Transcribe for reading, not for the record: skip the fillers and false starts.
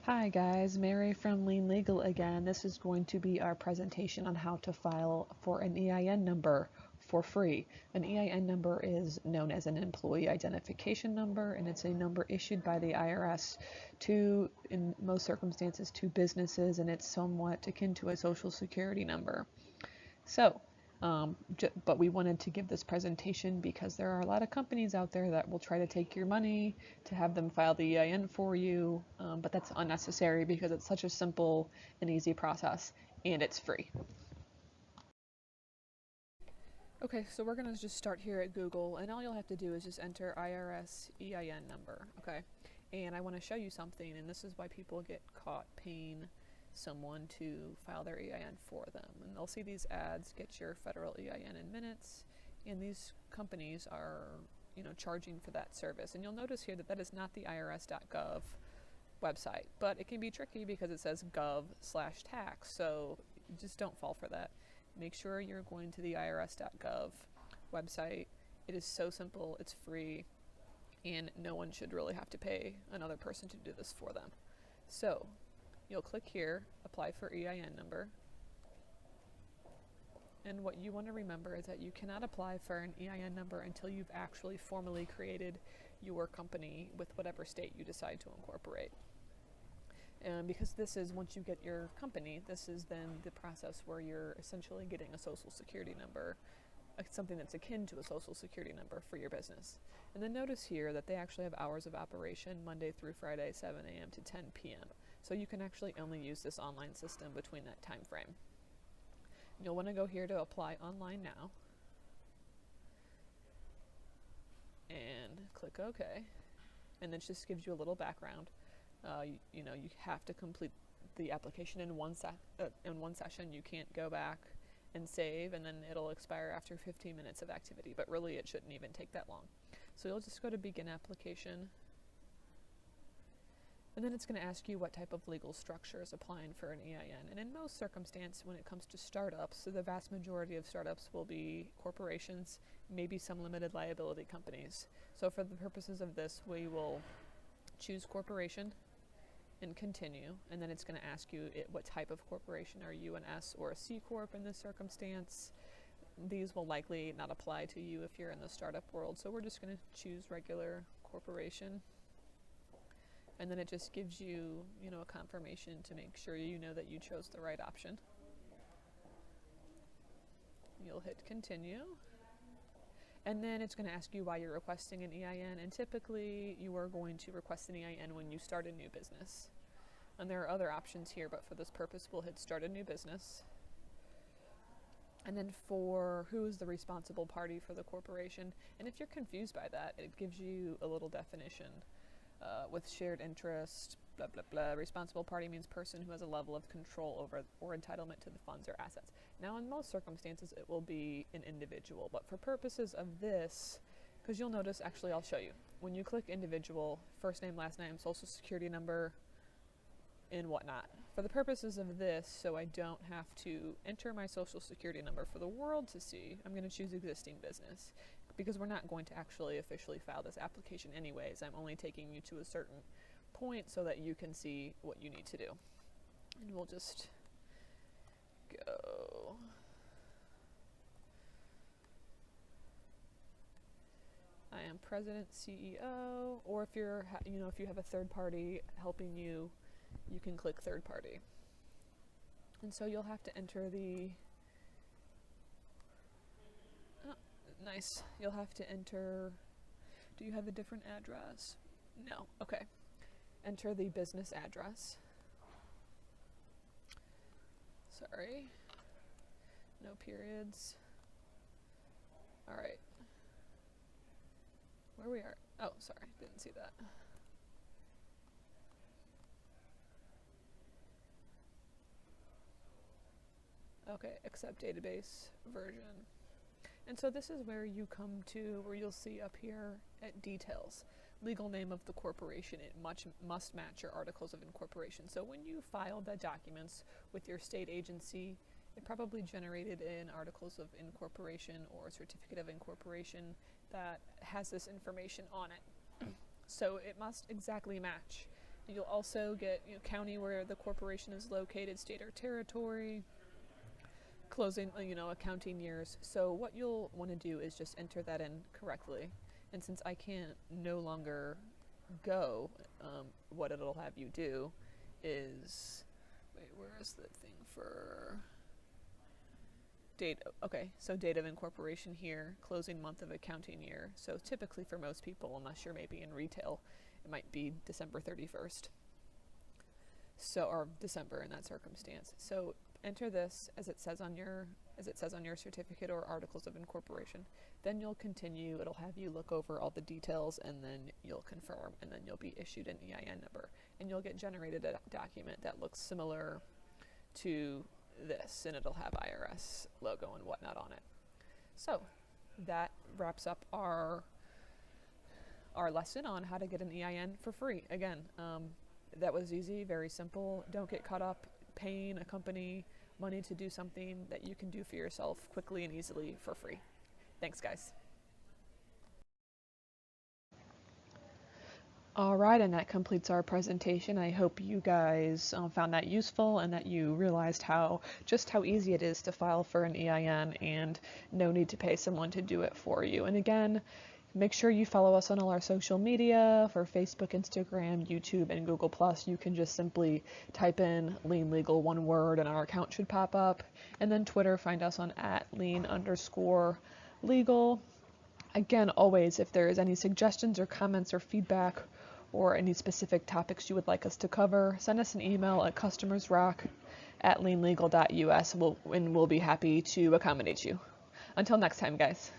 Hi guys, Mary from Lean Legal again. This is going to be our presentation on how to file for an EIN number for free. An EIN number is known as an employee identification number, and it's a number issued by the IRS to, in most circumstances, to businesses, and it's somewhat akin to a social security number. So, but we wanted to give this presentation because there are a lot of companies out there that will try to take your money to have them file the EIN for you, but that's unnecessary because it's such a simple and easy process and it's free. Okay, so we're going to just start here at Google, and all you'll have to do is just enter IRS EIN number, okay? And I want to show you something, and this is why people get caught paying someone to file their EIN for them. And they'll see these ads, get your federal EIN in minutes, and these companies are, charging for that service. And you'll notice here that that is not the irs.gov website, but it can be tricky because it says gov/tax, so just don't fall for that. Make sure you're going to the irs.gov website. It is so simple, it's free, and no one should really have to pay another person to do this for them. So you'll click here, apply for EIN number. And what you want to remember is that you cannot apply for an EIN number until you've actually formally created your company with whatever state you decide to incorporate. Because this is, once you get your company, this is then the process where you're essentially getting a social security number, something that's akin to a social security number for your business. And then notice here that they actually have hours of operation Monday through Friday, 7 a.m. to 10 p.m. So you can actually only use this online system between that time frame. You'll want to go here to apply online now. And click OK. And this just gives you a little background. You have to complete the application in one session. You can't go back and save, and then it'll expire after 15 minutes of activity, but really it shouldn't even take that long. So you'll just go to begin application, and then it's going to ask you what type of legal structure is applying for an EIN. And in most circumstances, when it comes to startups, so the vast majority of startups will be corporations, maybe some limited liability companies. So for the purposes of this, we will choose corporation and continue, and then it's going to ask you what type of corporation. Are you an S or a C Corp in this circumstance? These will likely not apply to you if you're in the startup world, so we're just going to choose regular corporation. And then it just gives you, a confirmation to make sure you know that you chose the right option. You'll hit continue. And then it's going to ask you why you're requesting an EIN, and typically you are going to request an EIN when you start a new business. And there are other options here, but for this purpose we'll hit start a new business. And then for who is the responsible party for the corporation, and if you're confused by that, it gives you a little definition. With shared interest, blah, blah, blah. Responsible party means person who has a level of control over or entitlement to the funds or assets. Now, in most circumstances, it will be an individual, but for purposes of this, because you'll notice, actually, I'll show you. When you click individual, first name, last name, social security number, and whatnot. For the purposes of this, so I don't have to enter my social security number for the world to see, I'm going to choose existing business. Because we're not going to actually officially file this application anyways. I'm only taking you to a certain point so that you can see what you need to do. And we'll just go. I am president, CEO, or if you're, if you have a third party helping you, you can click third party. And so you'll have to enter the nice. You'll have to enter, do you have a different address? No. Okay. Enter the business address. Sorry. No periods. All right. Where we are? Oh, sorry. Didn't see that. Okay. Accept database version. And so this is where you come to, where you'll see up here at details, legal name of the corporation. It must match your articles of incorporation. So when you filed the documents with your state agency, it probably generated an articles of incorporation or certificate of incorporation that has this information on it. So it must exactly match You'll also get county where the corporation is located, state or territory, closing, accounting years. So what you'll want to do is just enter that in correctly. And since I can't no longer go, what it'll have you do is, wait, where is the thing for date? Okay, so date of incorporation here, closing month of accounting year. So typically for most people, unless you're maybe in retail, it might be December 31st. So, or December in that circumstance. So enter this as it says on your certificate or articles of incorporation. Then you'll continue. It'll have you look over all the details, and then you'll confirm, and then you'll be issued an EIN number, and you'll get generated a document that looks similar to this, and it'll have IRS logo and whatnot on it. So that wraps up our lesson on how to get an EIN for free. Again, that was easy, very simple. Don't get caught up paying a company money to do something that you can do for yourself quickly and easily for free. Thanks, guys. All right, and that completes our presentation. I hope you guys found that useful and that you realized just how easy it is to file for an EIN and no need to pay someone to do it for you. And again, make sure you follow us on all our social media for Facebook, Instagram, YouTube, and Google+. You can just simply type in Lean Legal, one word, and our account should pop up. And then Twitter, find us on @lean_legal. Again, always, if there is any suggestions or comments or feedback or any specific topics you would like us to cover, send us an email at customersrock@leanlegal.us, and we'll be happy to accommodate you. Until next time, guys.